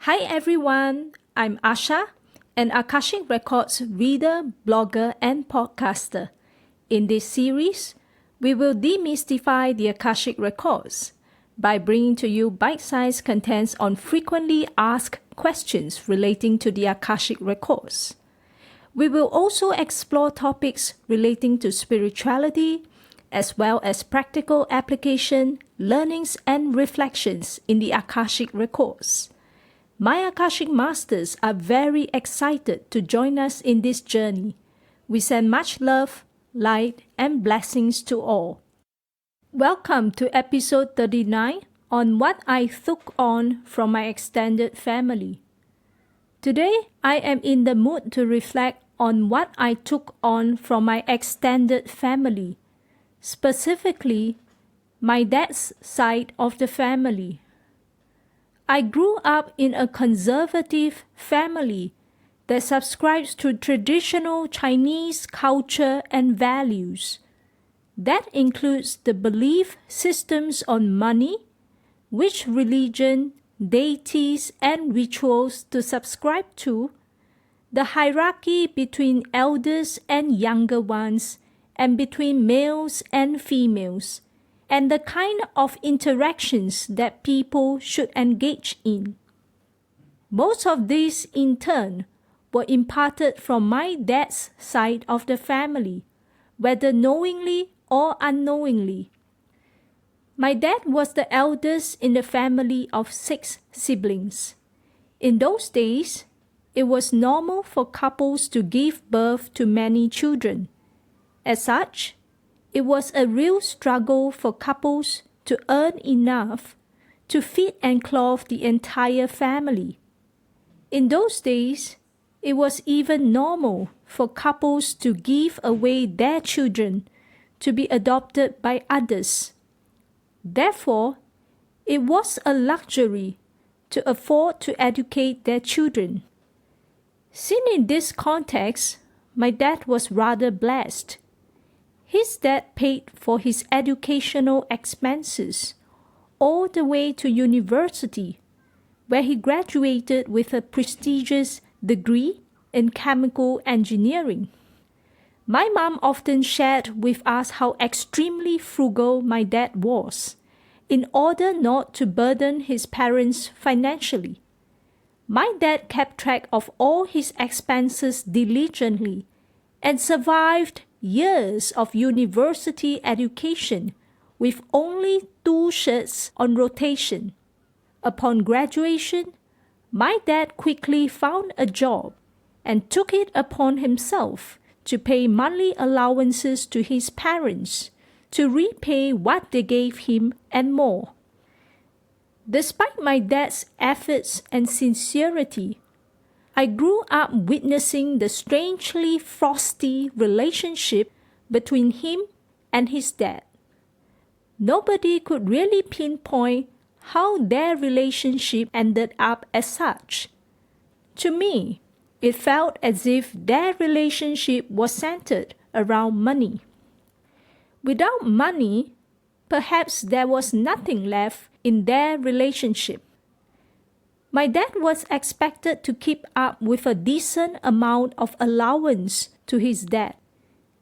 Hi everyone, I'm Asha, an Akashic Records reader, blogger, and podcaster. In this series, we will demystify the Akashic Records by bringing to you bite-sized contents on frequently asked questions relating to the Akashic Records. We will also explore topics relating to spirituality, as well as practical application, learnings, and reflections in the Akashic Records. My Akashic Masters are very excited to join us in this journey. We send much love, light, and blessings to all. Welcome to episode 39 on what I took on from my extended family. Today, I am in the mood to reflect on what I took on from my extended family, specifically my dad's side of the family. I grew up in a conservative family that subscribes to traditional Chinese culture and values. That includes the belief systems on money, which religion, deities, and rituals to subscribe to, the hierarchy between elders and younger ones, and between males and females, and the kind of interactions that people should engage in. Most of these, in turn, were imparted from my dad's side of the family, whether knowingly or unknowingly. My dad was the eldest in the family of 6 siblings. In those days, it was normal for couples to give birth to many children. As such, it was a real struggle for couples to earn enough to feed and clothe the entire family. In those days, it was even normal for couples to give away their children to be adopted by others. Therefore, it was a luxury to afford to educate their children. Seen in this context, my dad was rather blessed. His dad paid for his educational expenses all the way to university, where he graduated with a prestigious degree in chemical engineering. My mom often shared with us how extremely frugal my dad was, in order not to burden his parents financially. My dad kept track of all his expenses diligently and survived years of university education with only 2 shirts on rotation. Upon graduation, my dad quickly found a job and took it upon himself to pay monthly allowances to his parents to repay what they gave him and more. Despite my dad's efforts and sincerity, I grew up witnessing the strangely frosty relationship between him and his dad. Nobody could really pinpoint how their relationship ended up as such. To me, it felt as if their relationship was centered around money. Without money, perhaps there was nothing left in their relationship. My dad was expected to keep up with a decent amount of allowance to his dad,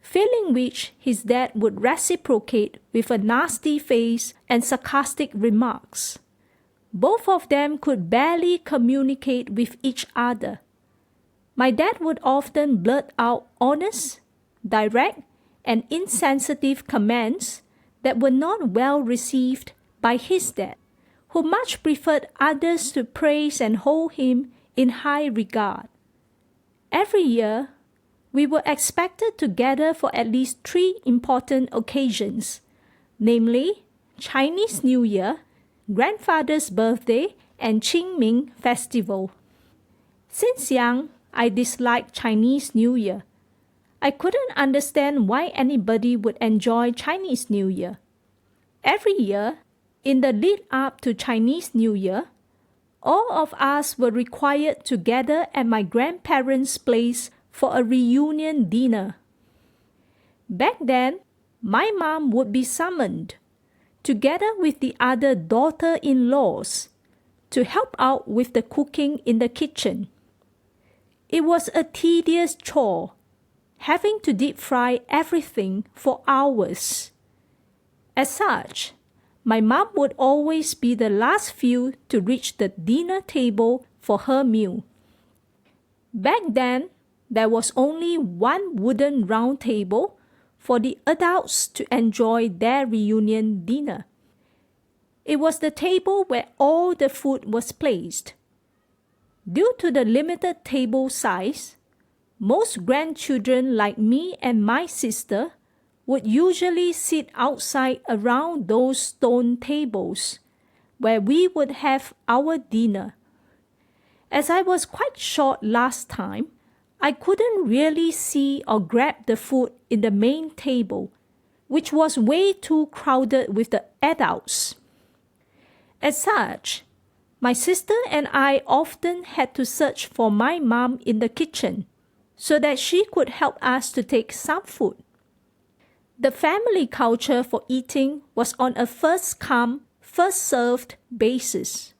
failing which his dad would reciprocate with a nasty face and sarcastic remarks. Both of them could barely communicate with each other. My dad would often blurt out honest, direct, and insensitive comments that were not well received by his dad, who much preferred others to praise and hold him in high regard. Every year, we were expected to gather for at least 3 important occasions, namely Chinese New Year, grandfather's birthday, and Qingming Festival. Since young, I disliked Chinese New Year. I couldn't understand why anybody would enjoy Chinese New Year. Every year, in the lead up to Chinese New Year, all of us were required to gather at my grandparents' place for a reunion dinner. Back then, my mom would be summoned, together with the other daughter-in-laws, to help out with the cooking in the kitchen. It was a tedious chore, having to deep fry everything for hours. As such, my mom would always be the last few to reach the dinner table for her meal. Back then, there was only one wooden round table for the adults to enjoy their reunion dinner. It was the table where all the food was placed. Due to the limited table size, most grandchildren like me and my sister would usually sit outside around those stone tables where we would have our dinner. As I was quite short last time, I couldn't really see or grab the food in the main table, which was way too crowded with the adults. As such, my sister and I often had to search for my mom in the kitchen so that she could help us to take some food. The family culture for eating was on a first-come, first-served basis.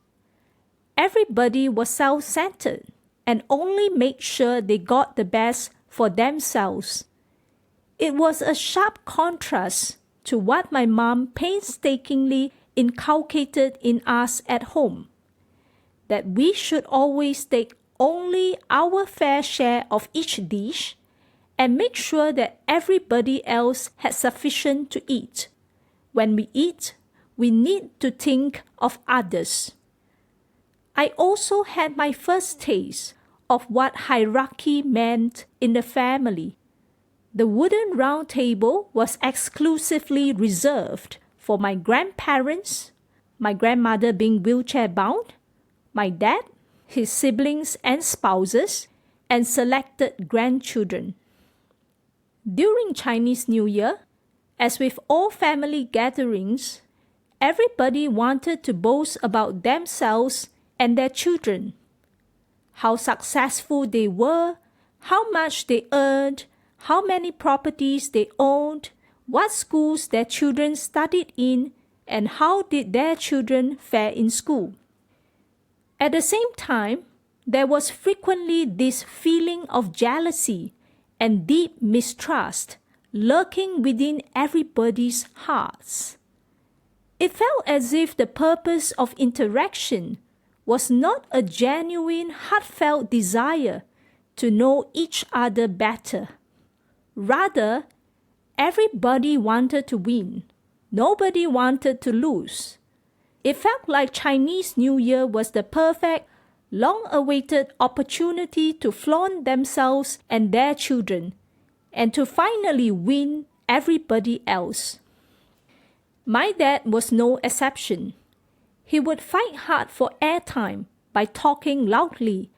Everybody was self-centered and only made sure they got the best for themselves. It was a sharp contrast to what my mom painstakingly inculcated in us at home, that we should always take only our fair share of each dish and make sure that everybody else had sufficient to eat. When we eat, we need to think of others. I also had my first taste of what hierarchy meant in the family. The wooden round table was exclusively reserved for my grandparents, my grandmother being wheelchair-bound, my dad, his siblings and spouses, and selected grandchildren. During Chinese New Year, as with all family gatherings, everybody wanted to boast about themselves and their children, how successful they were, how much they earned, how many properties they owned, what schools their children studied in, and how did their children fare in school. At the same time, there was frequently this feeling of jealousy and deep mistrust lurking within everybody's hearts. It felt as if the purpose of interaction was not a genuine, heartfelt desire to know each other better. Rather, everybody wanted to win. Nobody wanted to lose. It felt like Chinese New Year was the perfect, long-awaited opportunity to flaunt themselves and their children, and to finally win everybody else. My dad was no exception. He would fight hard for airtime by talking loudly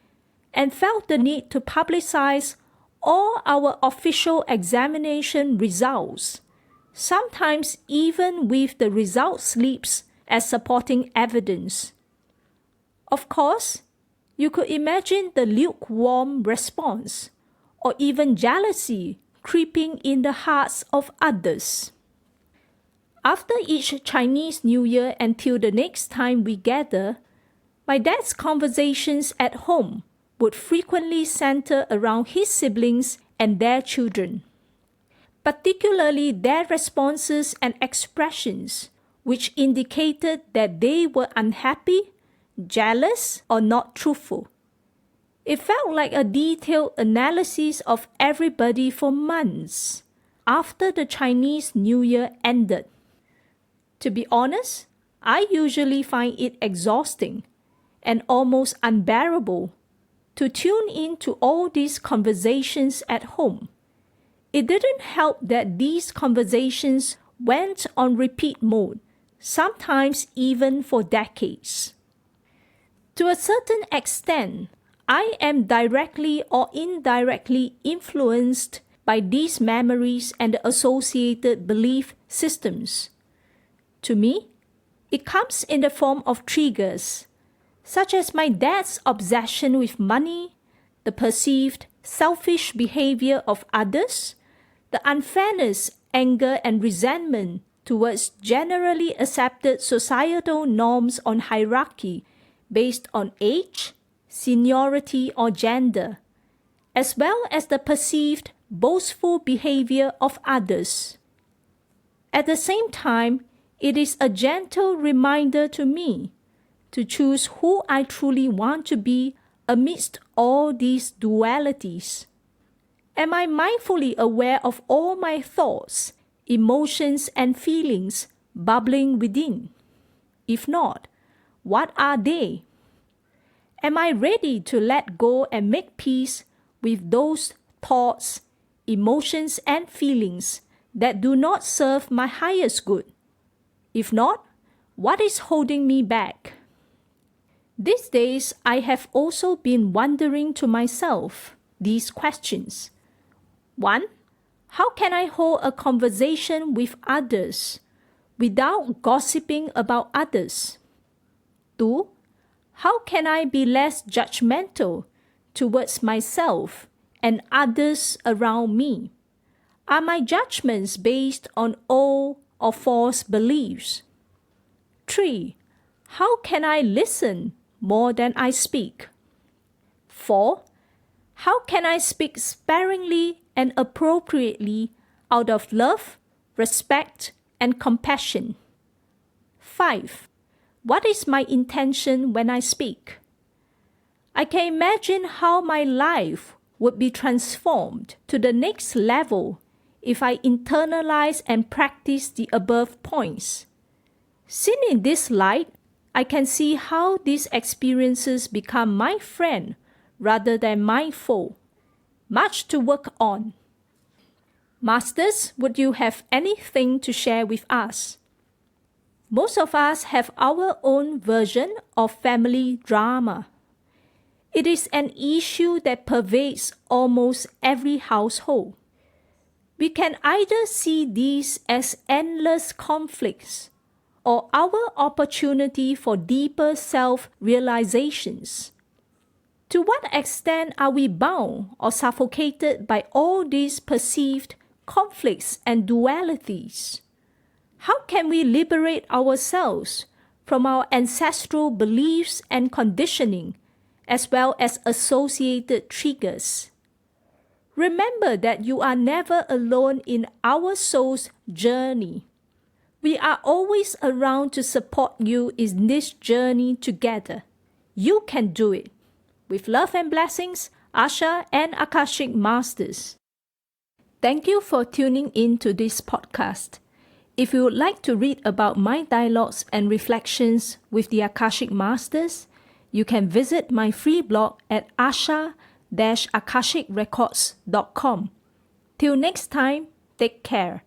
and felt the need to publicize all our official examination results, sometimes even with the result slips as supporting evidence. Of course, you could imagine the lukewarm response, or even jealousy creeping in the hearts of others. After each Chinese New Year until the next time we gather, my dad's conversations at home would frequently center around his siblings and their children, particularly their responses and expressions, which indicated that they were unhappy, jealous, or not truthful. It felt like a detailed analysis of everybody for months after the Chinese New Year ended. To be honest, I usually find it exhausting and almost unbearable to tune in to all these conversations at home. It didn't help that these conversations went on repeat mode, sometimes even for decades. To a certain extent, I am directly or indirectly influenced by these memories and the associated belief systems. To me, it comes in the form of triggers, such as my dad's obsession with money, the perceived selfish behavior of others, the unfairness, anger, and resentment towards generally accepted societal norms on hierarchy based on age, seniority, or gender, as well as the perceived boastful behavior of others. At the same time, it is a gentle reminder to me to choose who I truly want to be amidst all these dualities. Am I mindfully aware of all my thoughts, emotions, and feelings bubbling within? If not, what are they? Am I ready to let go and make peace with those thoughts, emotions, and feelings that do not serve my highest good? If not, what is holding me back? These days, I have also been wondering to myself these questions. 1. How can I hold a conversation with others without gossiping about others? 2. How can I be less judgmental towards myself and others around me? Are my judgments based on old or false beliefs? 3. How can I listen more than I speak? 4. How can I speak sparingly and appropriately out of love, respect, and compassion? 5. What is my intention when I speak? I can imagine how my life would be transformed to the next level if I internalize and practice the above points. Seen in this light, I can see how these experiences become my friend rather than my foe. Much to work on. Masters, would you have anything to share with us? Most of us have our own version of family drama. It is an issue that pervades almost every household. We can either see these as endless conflicts or our opportunity for deeper self-realizations. To what extent are we bound or suffocated by all these perceived conflicts and dualities? How can we liberate ourselves from our ancestral beliefs and conditioning, as well as associated triggers? Remember that you are never alone in our soul's journey. We are always around to support you in this journey together. You can do it. With love and blessings, Asha and Akashic Masters. Thank you for tuning in to this podcast. If you would like to read about my dialogues and reflections with the Akashic Masters, you can visit my free blog at asha-akashicrecords.com. Till next time, take care.